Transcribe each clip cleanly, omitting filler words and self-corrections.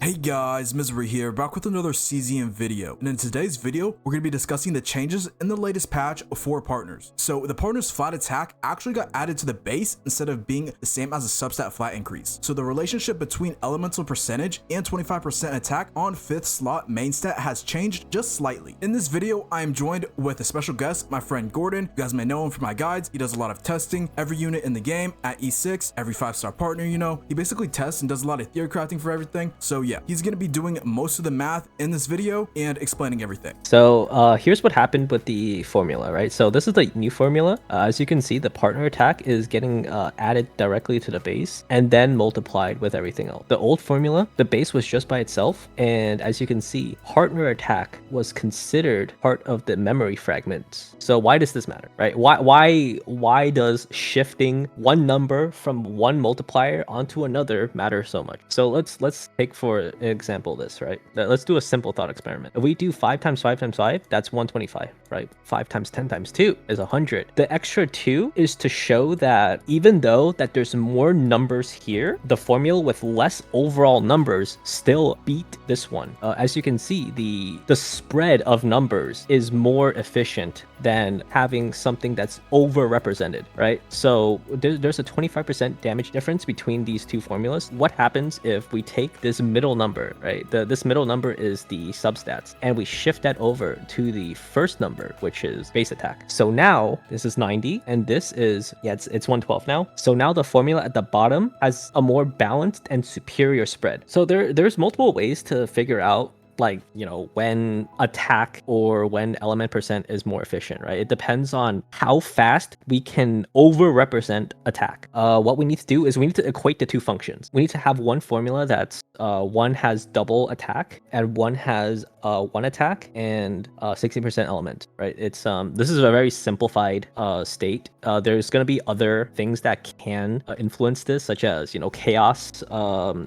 Hey guys, Misery here, back with another CZM video, and in today's video, we're going to be discussing the changes in the latest patch for partners. So the partner's flat attack actually got added to the base instead of being the same as a substat flat increase. So the relationship between elemental percentage and 25% attack on 5th slot main stat has changed just slightly. In this video, I am joined with a special guest, my friend Gordon. You guys may know him from my guides. He does a lot of testing, every unit in the game at E6, every 5-star partner, you know. He basically tests and does a lot of theory crafting for everything. So yeah, he's going to be doing most of the math in this video and explaining everything. So here's what happened with the formula, right? So this is the new formula. As you can see, the partner attack is getting added directly to the base and then multiplied with everything else. The old formula, the base was just by itself, and as you can see, partner attack was considered part of the memory fragments. So why does this matter, right? Why does shifting one number from one multiplier onto another matter so much? So let's take for example this, right? Let's do a simple thought experiment. If we do 5 times 5 times 5, that's 125, right? 5 times 10 times 2 is 100. The extra 2 is to show that even though that there's more numbers here, the formula with less overall numbers still beat this one. As you can see, the spread of numbers is more efficient than having something that's overrepresented, right? So there's a 25% damage difference between these two formulas. What happens if we take this middle number, right? This middle number is the substats, and we shift that over to the first number, which is base attack. So now this is 90, and this is, it's 112 now. So now the formula at the bottom has a more balanced and superior spread. So there's multiple ways to figure out, like, you know, when attack or when element percent is more efficient, right? It depends on how fast we can over-represent attack. What we need to do is we need to equate the two functions. We need to have one formula that's one has double attack and one has one attack and 60% element, right? It's this is a very simplified state. There's going to be other things that can influence this, such as, you know, chaos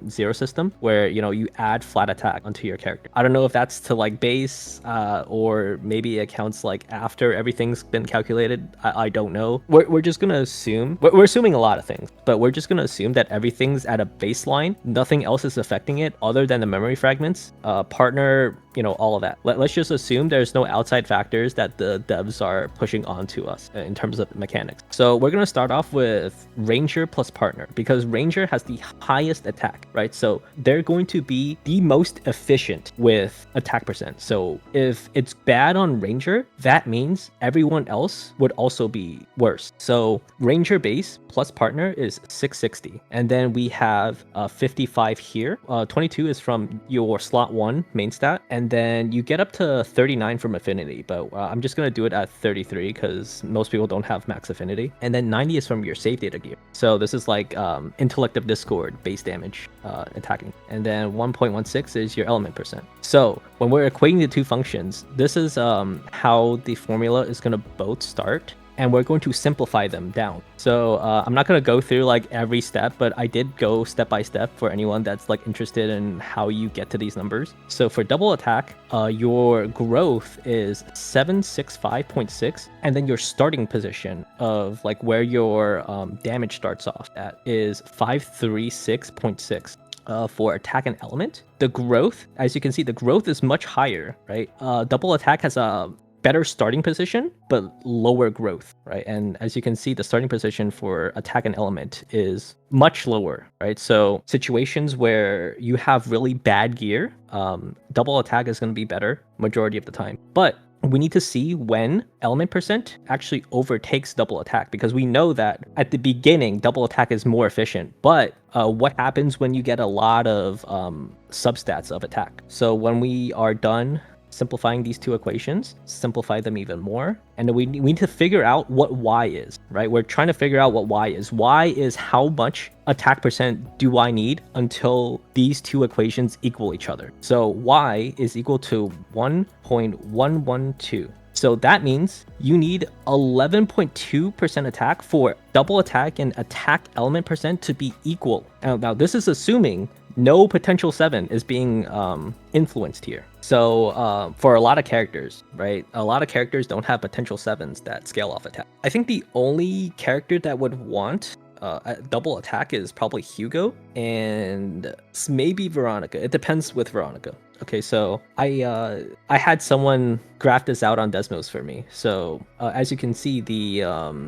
zero system, where, you know, you add flat attack onto your character. I don't know if that's to like base or maybe it counts like after everything's been calculated. I don't know. We're just gonna assume, we're assuming a lot of things, but we're just gonna assume that everything's at a baseline. Nothing else is affecting it other than the memory fragments, partner, you know, all of that. Let's just assume there's no outside factors that the devs are pushing onto us in terms of mechanics. So we're gonna start off with Ranger plus partner, because Ranger has the highest attack, right? So they're going to be the most efficient with attack percent. So if it's bad on Ranger, that means everyone else would also be worse. So Ranger base plus partner is 660, and then we have 55 here. 22 is from your slot 1 main stat, and then you get up to 39 from affinity, but I'm just gonna do it at 33 because most people don't have max affinity. And then 90 is from your save data gear. So this is like Intellect of Discord base damage attacking, and then 1.16 is your element percent. So when we're equating the two functions, this is how the formula is going to both start, and we're going to simplify them down. So I'm not going to go through like every step, but I did go step by step for anyone that's like interested in how you get to these numbers. So for double attack, your growth is 765.6, and then your starting position of like where your damage starts off at is 536.6. For attack and element, the growth, as you can see, the growth is much higher, right? Double attack has a better starting position, but lower growth, right? And as you can see, the starting position for attack and element is much lower, right? So situations where you have really bad gear, double attack is going to be better majority of the time. But we need to see when element percent actually overtakes double attack, because we know that at the beginning, double attack is more efficient. But what happens when you get a lot of substats of attack? So when we are done simplifying these two equations, simplify them even more, and then we need to figure out what y is, right? We're trying to figure out what y is. Y is how much attack percent do I need until these two equations equal each other. So y is equal to 1.112. So that means you need 11.2% attack for double attack and attack element percent to be equal. Now this is assuming no potential 7 is being influenced here. So for a lot of characters, right, a lot of characters don't have potential 7s that scale off attack. I think the only character that would want double attack is probably Hugo and maybe Veronica. It depends with Veronica. Okay, so I had someone graph this out on Desmos for me. So as you can see, the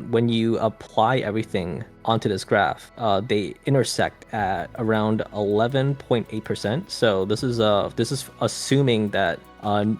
when you apply everything onto this graph, they intersect at around 11.8%. So this is assuming that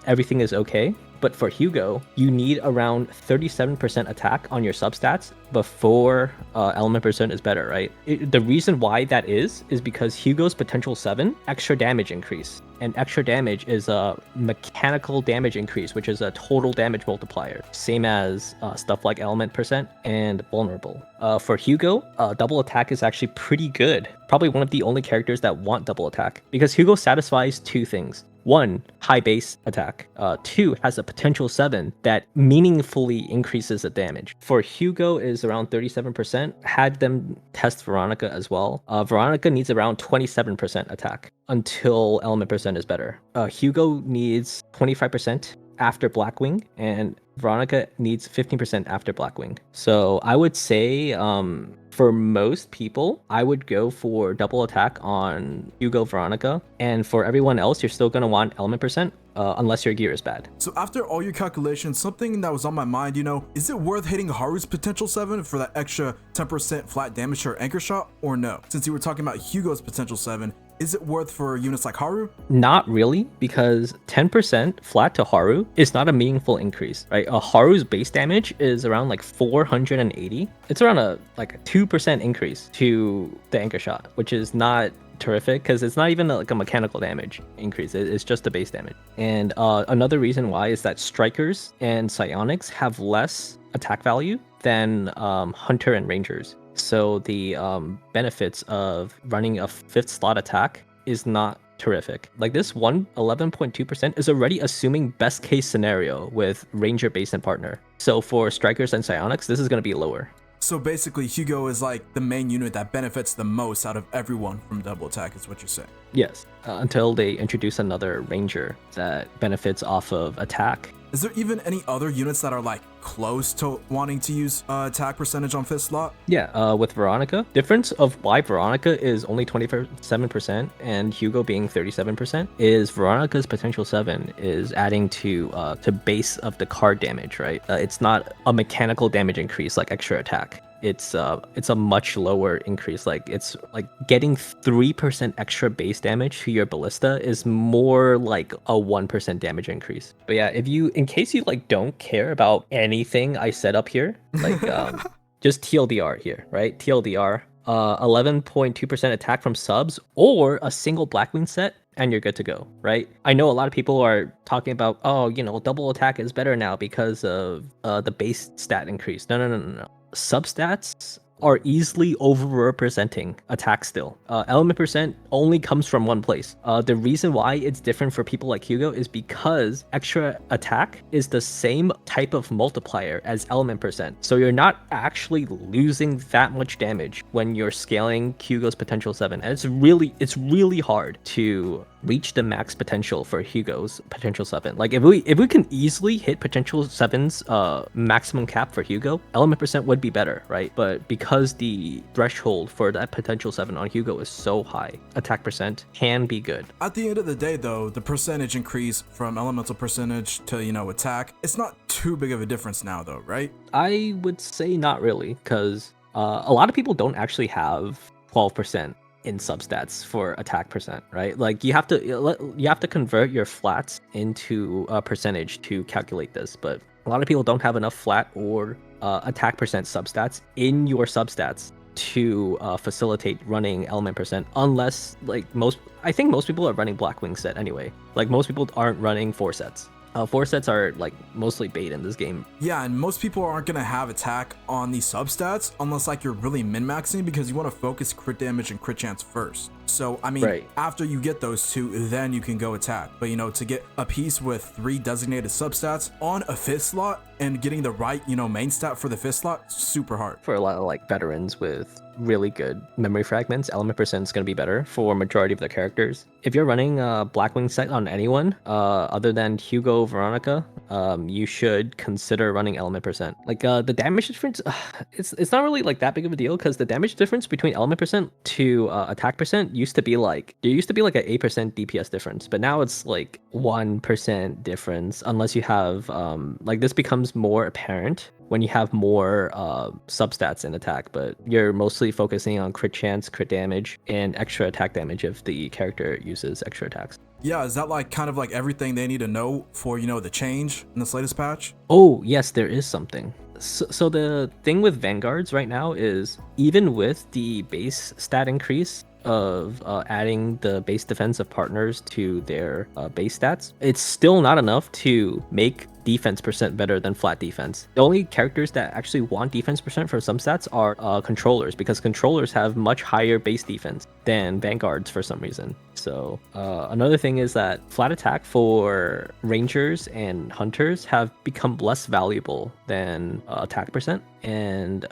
everything is okay. But for Hugo, you need around 37% attack on your substats before element percent is better, right? The reason why that is because Hugo's potential 7 extra damage increase. And extra damage is a mechanical damage increase, which is a total damage multiplier, same as stuff like element percent and vulnerable. For Hugo, double attack is actually pretty good. Probably one of the only characters that want double attack, because Hugo satisfies 2 things. 1, high base attack. 2, has a potential 7 that meaningfully increases the damage. For Hugo is around 37%. Had them test Veronica as well. Veronica needs around 27% attack until element percent is better. Hugo needs 25% after Blackwing, and Veronica needs 15% after Blackwing. So I would say for most people, I would go for double attack on Hugo Veronica, and for everyone else, you're still going to want element percent unless your gear is bad. So after all your calculations, something that was on my mind, is it worth hitting Haru's potential 7 for that extra 10% flat damage to her anchor shot, or no? Since you were talking about Hugo's potential 7, is it worth for units like Haru? Not really, because 10% flat to Haru is not a meaningful increase, right? Haru's base damage is around like 480. It's around a 2% increase to the anchor shot, which is not terrific because it's not even like a mechanical damage increase. It's just the base damage. And another reason why is that Strikers and Psionics have less attack value than Hunter and Rangers. So the benefits of running a 5th slot attack is not terrific. Like this 11.2% is already assuming best case scenario with Ranger base and partner. So for Strikers and Psionics, this is going to be lower. So basically, Hugo is like the main unit that benefits the most out of everyone from double attack, is what you're saying. Yes, until they introduce another Ranger that benefits off of attack. Is there even any other units that are like close to wanting to use attack percentage on 5th slot? Yeah, with Veronica, difference of why Veronica is only 27% and Hugo being 37% is Veronica's potential 7 is adding to base of the card damage, right? It's not a mechanical damage increase like extra attack. It's a much lower increase. Like it's like getting 3% extra base damage to your ballista is more like a 1% damage increase. But yeah, in case you like don't care about anything I set up here, like just TLDR here, right? TLDR, 11.2% attack from subs or a single Blackwing set, and you're good to go, right? I know a lot of people are talking about, double attack is better now because of the base stat increase. No. Substats are easily overrepresenting attack still. Element percent only comes from one place. The reason why it's different for people like Hugo is because extra attack is the same type of multiplier as element percent. So you're not actually losing that much damage when you're scaling Hugo's potential 7. And it's really hard to reach the max potential for Hugo's potential 7. Like if we can easily hit potential 7's maximum cap for Hugo, element percent would be better, right? But because the threshold for that potential 7 on Hugo is so high, attack percent can be good. At the end of the day though, the percentage increase from elemental percentage to attack, it's not too big of a difference now though, right? I would say not really, because a lot of people don't actually have 12% in substats for attack percent, right? Like you have to convert your flats into a percentage to calculate this, but a lot of people don't have enough flat or attack percent substats in your substats to facilitate running element percent, unless I think most people are running Blackwing set anyway. Like most people aren't running 4 sets. 4 sets are like mostly bait in this game. Yeah, and most people aren't gonna have attack on these substats unless like you're really min-maxing because you want to focus crit damage and crit chance first. So, I mean, Right. after you get those two, then you can go attack. But, to get a piece with 3 designated substats on a 5th slot and getting the right, main stat for the 5th slot, super hard. For a lot of like veterans with really good memory fragments, element percent is going to be better for majority of the characters. If you're running Blackwing set on anyone other than Hugo Veronica, you should consider running element percent. Like the damage difference, it's not really like that big of a deal, because the damage difference between element percent to attack percent used to be like an 8% DPS difference, but now it's like 1% difference, unless you have like this becomes more apparent when you have more substats in attack, but you're mostly focusing on crit chance, crit damage, and extra attack damage if the character uses extra attacks. Yeah, is that like kind of like everything they need to know for, the change in this latest patch? Oh, yes, there is something. So the thing with Vanguards right now is, even with the base stat increase of adding the base defense of partners to their base stats, it's still not enough to make defense percent better than flat defense. The only characters that actually want defense percent for some stats are controllers, because controllers have much higher base defense than Vanguards for some reason. So another thing is that flat attack for rangers and hunters have become less valuable than attack percent, and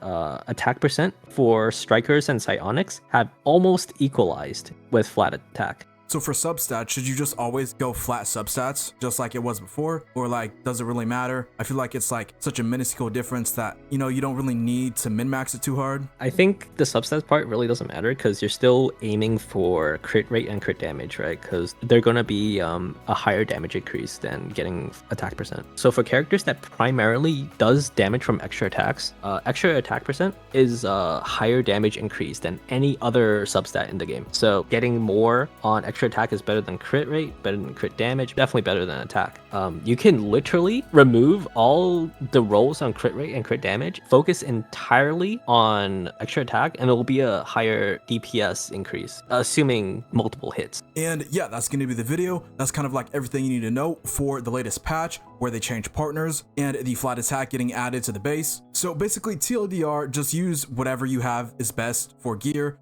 attack percent for strikers and psionics have almost equalized with flat attack. So for substats, should you just always go flat substats, just like it was before? Or like, does it really matter? I feel like it's like such a minuscule difference that, you don't really need to min-max it too hard. I think the substats part really doesn't matter, because you're still aiming for crit rate and crit damage, right? Because they're going to be a higher damage increase than getting attack percent. So for characters that primarily does damage from extra attacks, extra attack percent is a higher damage increase than any other substat in the game. So getting more on extra attack is better than crit rate, better than crit damage, definitely better than attack. You can literally remove all the rolls on crit rate and crit damage, focus entirely on extra attack, and it will be a higher DPS increase, assuming multiple hits. And yeah, that's going to be the video. That's kind of like everything you need to know for the latest patch, where they change partners and the flat attack getting added to the base. So basically, TLDR, just use whatever you have is best for gear.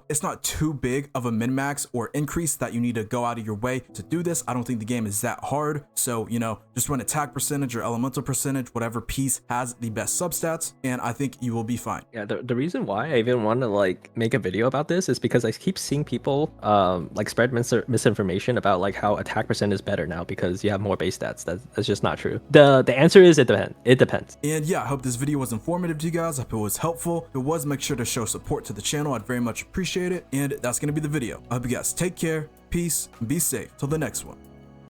It's not too big of a min-max or increase that you need to go out of your way to do this. I don't think the game is that hard. So, just run attack percentage or elemental percentage, whatever piece has the best substats, and I think you will be fine. Yeah, the reason why I even want to like make a video about this is because I keep seeing people like spread misinformation about like how attack percent is better now because you have more base stats. That's just not true. The answer is it depends. And yeah, I hope this video was informative to you guys. I hope it was helpful. If it was, make sure to show support to the channel. I'd very much appreciate it. And that's going to be the video. I hope you guys take care, peace, and be safe. Till the next one.